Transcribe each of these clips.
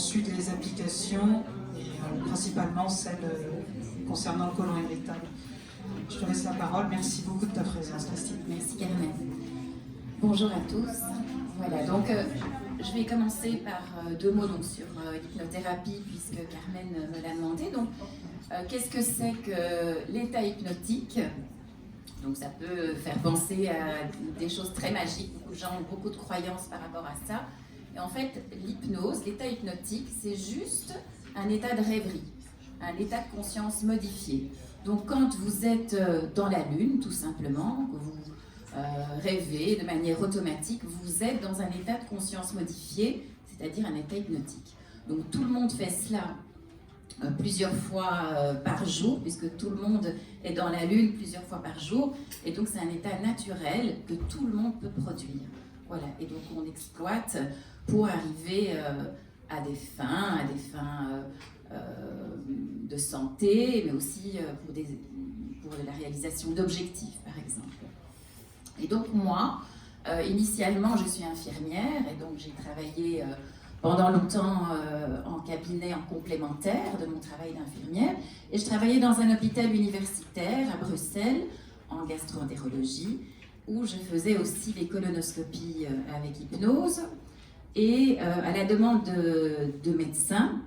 ensuite les applications, et principalement celles concernant le côlon irritable. Je te laisse la parole. Merci beaucoup de ta présence, Christine. Merci Carmen. Bonjour à tous. Voilà, donc je vais commencer par deux mots donc, sur l'hypnothérapie, puisque Carmen me l'a demandé. Donc, qu'est-ce que c'est que l'état hypnotique? Donc ça peut faire penser à des choses très magiques. Beaucoup de gens ont beaucoup de croyances par rapport à ça. Et en fait, l'hypnose, l'état hypnotique, c'est juste un état de rêverie, un état de conscience modifié. Donc quand vous êtes dans la lune, tout simplement, que vous rêvez de manière automatique, vous êtes dans un état de conscience modifié, c'est-à-dire un état hypnotique. Donc tout le monde fait cela plusieurs fois par jour, puisque tout le monde est dans la lune plusieurs fois par jour, et donc c'est un état naturel que tout le monde peut produire. Voilà, et donc on exploite pour arriver à des fins de santé, mais aussi pour la réalisation d'objectifs, par exemple. Et donc moi, initialement, je suis infirmière, et donc j'ai travaillé pendant longtemps en cabinet en complémentaire de mon travail d'infirmière, et je travaillais dans un hôpital universitaire à Bruxelles, en gastro-entérologie, où je faisais aussi les colonoscopies avec hypnose. Et à la demande de médecins,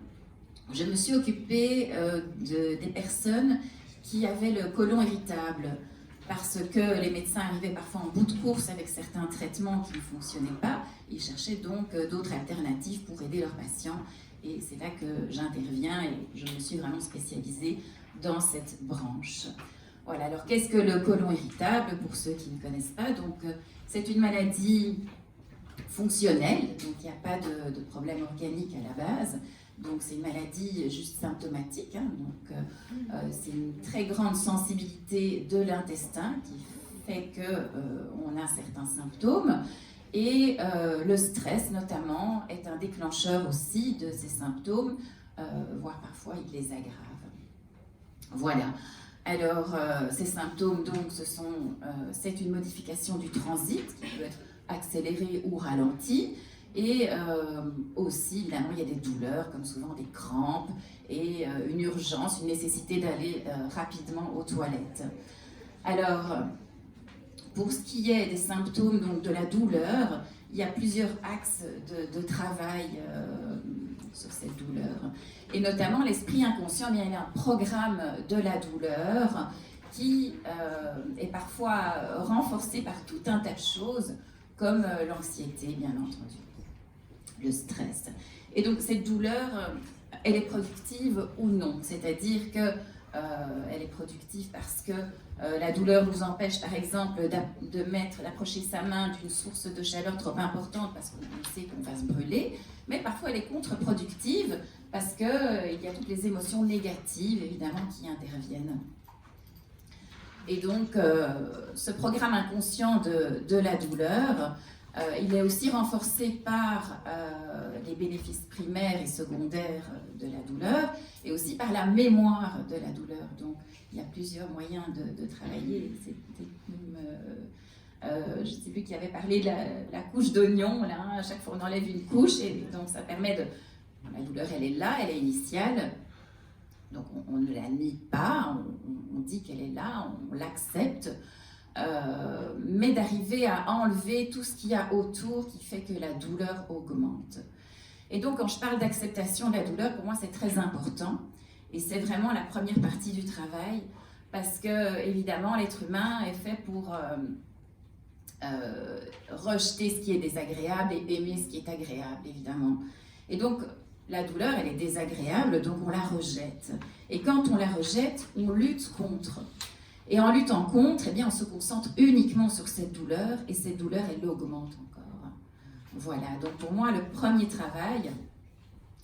je me suis occupée des personnes qui avaient le côlon irritable, parce que les médecins arrivaient parfois en bout de course avec certains traitements qui ne fonctionnaient pas. Ils cherchaient donc d'autres alternatives pour aider leurs patients. Et c'est là que j'interviens et je me suis vraiment spécialisée dans cette branche. Voilà, alors qu'est-ce que le côlon irritable, pour ceux qui ne connaissent pas? Donc, c'est une maladie fonctionnelle, donc il n'y a pas de problème organique à la base. Donc c'est une maladie juste symptomatique, hein. Donc c'est une très grande sensibilité de l'intestin qui fait qu'on a certains symptômes. Et le stress notamment est un déclencheur aussi de ces symptômes, voire parfois il les aggrave. Voilà. Alors ces symptômes, donc, c'est une modification du transit qui peut être accélérée ou ralentie. Et aussi, évidemment, il y a des douleurs, comme souvent des crampes, et une urgence, une nécessité d'aller rapidement aux toilettes. Alors, pour ce qui est des symptômes donc, de la douleur, il y a plusieurs axes de travail sur cette douleur. Et notamment, l'esprit inconscient, bien, il y a un programme de la douleur qui est parfois renforcé par tout un tas de choses, comme l'anxiété, bien entendu, le stress. Et donc cette douleur, elle est productive ou non? C'est-à-dire que elle est productive parce que la douleur nous empêche, par exemple, d'approcher sa main d'une source de chaleur trop importante parce qu'on sait qu'on va se brûler, mais parfois elle est contre-productive parce qu'il y a toutes les émotions négatives, évidemment, qui interviennent. Et donc, ce programme inconscient de la douleur, il est aussi renforcé par les bénéfices primaires et secondaires de la douleur, et aussi par la mémoire de la douleur. Donc, il y a plusieurs moyens de travailler. Je ne sais plus qui avait parlé de la couche d'oignon. Là, à chaque fois, on enlève une couche, et donc ça permet de... La douleur, elle est là, elle est initiale. Donc, on ne la nie pas, on dit qu'elle est là, on l'accepte. Mais d'arriver à enlever tout ce qu'il y a autour qui fait que la douleur augmente. Et donc, quand je parle d'acceptation de la douleur, pour moi, c'est très important. Et c'est vraiment la première partie du travail, parce que, évidemment, l'être humain est fait pour rejeter ce qui est désagréable et aimer ce qui est agréable, évidemment. Et donc, la douleur, elle est désagréable, donc on la rejette. Et quand on la rejette, on lutte contre. Et en luttant contre, eh bien, on se concentre uniquement sur cette douleur, et cette douleur, elle augmente encore. Voilà, donc pour moi, le premier travail,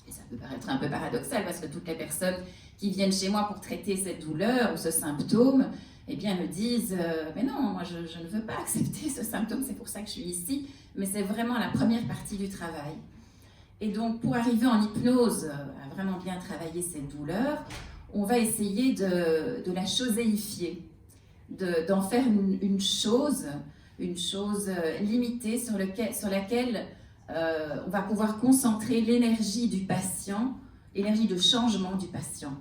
et ça peut paraître un peu paradoxal, parce que toutes les personnes qui viennent chez moi pour traiter cette douleur ou ce symptôme, eh bien, me disent « Mais non, moi, je ne veux pas accepter ce symptôme, c'est pour ça que je suis ici. » Mais c'est vraiment la première partie du travail. Et donc, pour arriver en hypnose, à vraiment bien travailler cette douleur, on va essayer de la choséifier, d'en faire une chose limitée sur laquelle on va pouvoir concentrer l'énergie du patient, l'énergie de changement du patient.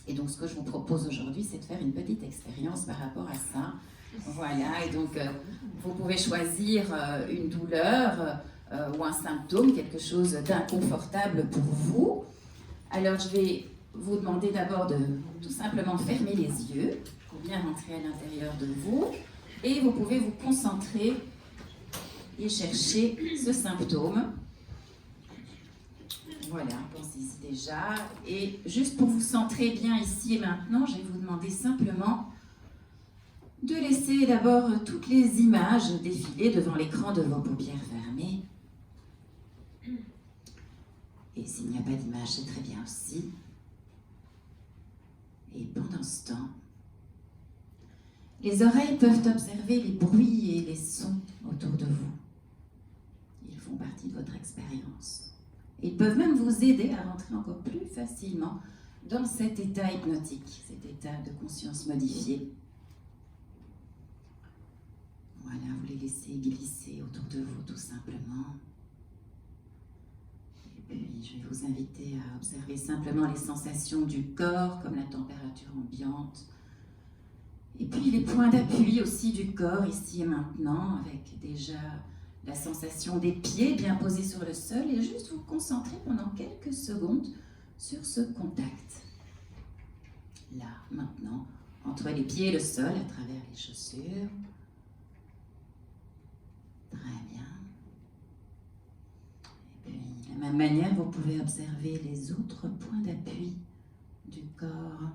Et donc, ce que je vous propose aujourd'hui, c'est de faire une petite expérience par rapport à ça. Voilà, et donc, vous pouvez choisir une douleur ou un symptôme, quelque chose d'inconfortable pour vous. Alors, je vais vous demander d'abord de tout simplement fermer les yeux pour bien rentrer à l'intérieur de vous. Et vous pouvez vous concentrer et chercher ce symptôme. Voilà, pensez-y déjà. Et juste pour vous centrer bien ici et maintenant, je vais vous demander simplement de laisser d'abord toutes les images défiler devant l'écran de vos paupières fermées. Et s'il n'y a pas d'image, c'est très bien aussi. Et pendant ce temps, les oreilles peuvent observer les bruits et les sons autour de vous. Ils font partie de votre expérience. Ils peuvent même vous aider à rentrer encore plus facilement dans cet état hypnotique, cet état de conscience modifié. Voilà, vous les laissez glisser autour de vous tout simplement. Et puis, je vais vous inviter à observer simplement les sensations du corps, comme la température ambiante. Et puis, les points d'appui aussi du corps, ici et maintenant, avec déjà la sensation des pieds bien posés sur le sol, et juste vous concentrer pendant quelques secondes sur ce contact. Là, maintenant, entre les pieds et le sol, à travers les chaussures. Très bien. Et puis, de la même manière, vous pouvez observer les autres points d'appui du corps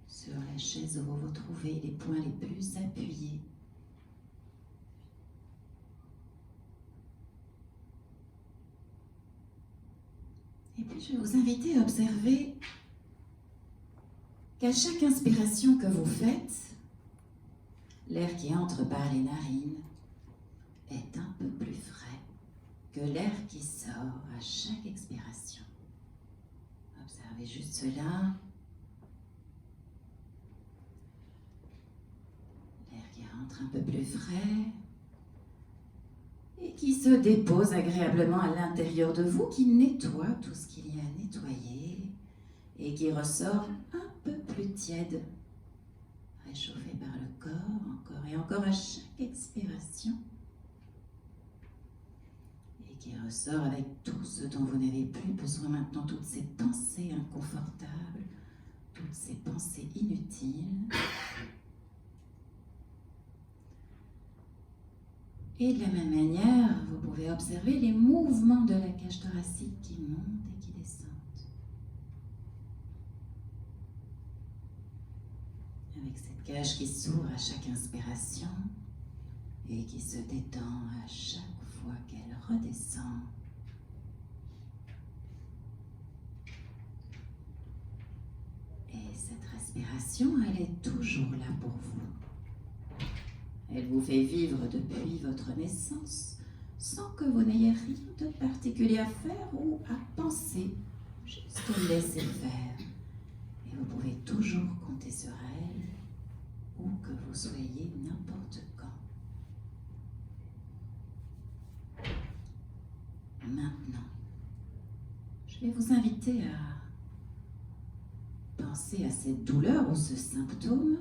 sur la chaise où vous vous trouvez, les points les plus appuyés. Et puis, je vais vous inviter à observer qu'à chaque inspiration que vous faites, l'air qui entre par les narines est un peu plus frais que l'air qui sort à chaque expiration. Observez juste cela. L'air qui rentre un peu plus frais et qui se dépose agréablement à l'intérieur de vous, qui nettoie tout ce qu'il y a à nettoyer et qui ressort un peu plus tiède, réchauffé par le corps, encore et encore à chaque expiration, et qui ressort avec tout ce dont vous n'avez plus besoin maintenant, toutes ces pensées inconfortables, toutes ces pensées inutiles. Et de la même manière, vous pouvez observer les mouvements de la cage thoracique qui montent et qui descendent. Avec cette cage qui s'ouvre à chaque inspiration et qui se détend à chaque fois qu'elle redescend. Et cette respiration, elle est toujours là pour vous. Elle vous fait vivre depuis votre naissance sans que vous n'ayez rien de particulier à faire ou à penser, juste laisser faire. Et vous pouvez toujours compter sur elle, où que vous soyez n'importe quand. Maintenant, je vais vous inviter à penser à cette douleur ou ce symptôme.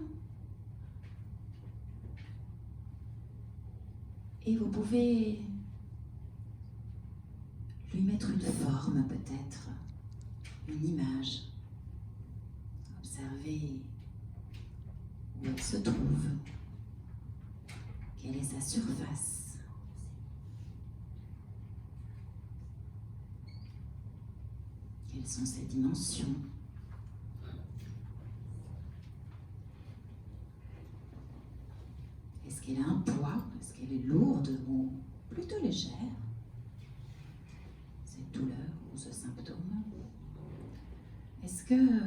Et vous pouvez lui mettre une forme peut-être, une image. Observez où elle se trouve, quelle est sa surface. Quelles sont ses dimensions. Est-ce qu'elle a un poids? Est-ce qu'elle est lourde ou plutôt légère? Cette douleur ou ce symptôme? Est-ce que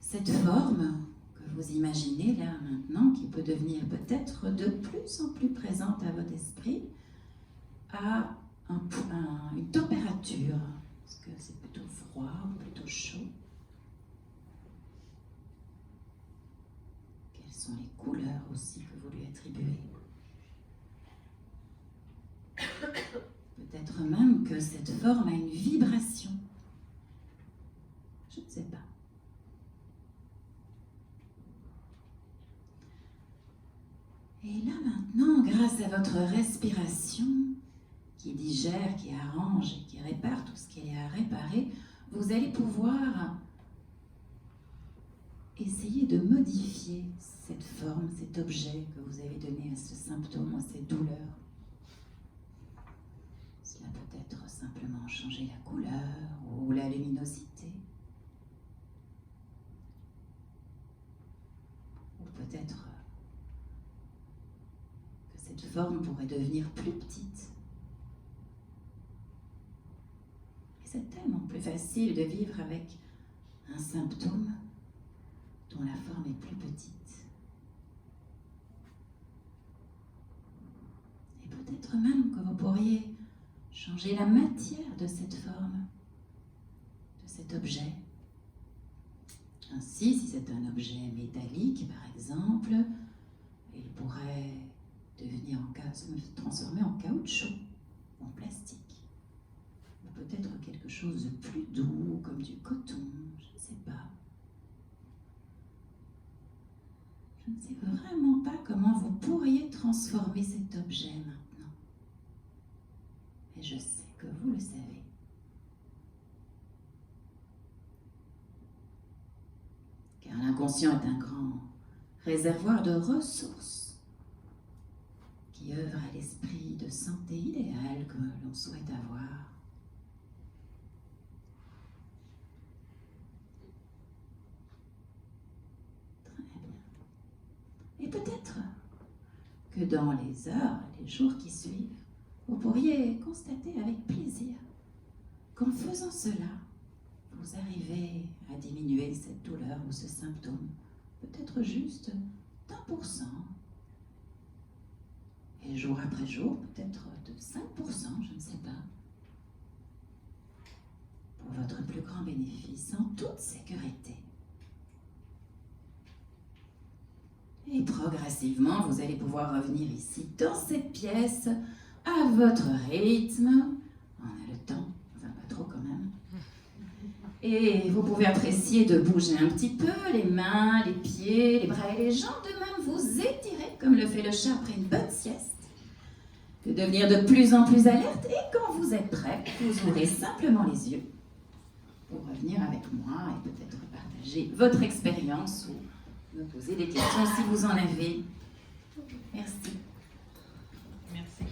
cette forme que vous imaginez là maintenant, qui peut devenir peut-être de plus en plus présente à votre esprit, a une température? Est-ce que c'est plutôt froid ou plutôt chaud? Quelles sont les couleurs aussi que vous lui attribuez? Peut-être même que cette forme a une vibration. Je ne sais pas. Et là maintenant, grâce à votre respiration, qui digère, qui arrange et qui répare tout ce qu'il y a à réparer, vous allez pouvoir essayer de modifier cette forme, cet objet que vous avez donné à ce symptôme, à cette douleur. Cela peut être simplement changer la couleur ou la luminosité. Ou peut-être que cette forme pourrait devenir plus petite. Et c'est tellement plus facile de vivre avec un symptôme dont la forme est plus petite. Et peut-être même que vous pourriez changer la matière de cette forme, de cet objet. Ainsi, si c'est un objet métallique, par exemple, il pourrait se transformer en caoutchouc, en plastique. Ou peut-être quelque chose de plus doux, comme du coton, je ne sais pas. Je ne sais vraiment pas comment vous pourriez transformer cet objet maintenant. Et je sais que vous le savez. Car l'inconscient est un grand réservoir de ressources qui œuvre à l'esprit de santé idéale que l'on souhaite avoir. Et peut-être que dans les heures, les jours qui suivent, vous pourriez constater avec plaisir qu'en faisant cela, vous arrivez à diminuer cette douleur ou ce symptôme, peut-être juste d'1%. Et jour après jour, peut-être de 5%, je ne sais pas. Pour votre plus grand bénéfice, en toute sécurité. Et progressivement, vous allez pouvoir revenir ici, dans cette pièce, à votre rythme. On a le temps, enfin pas trop quand même. Et vous pouvez apprécier de bouger un petit peu les mains, les pieds, les bras et les jambes, de même vous étirer comme le fait le chat après une bonne sieste. De devenir de plus en plus alerte et quand vous êtes prêt, vous ouvrez simplement les yeux pour revenir avec moi et peut-être partager votre expérience ou me poser des questions si vous en avez. Merci. Merci.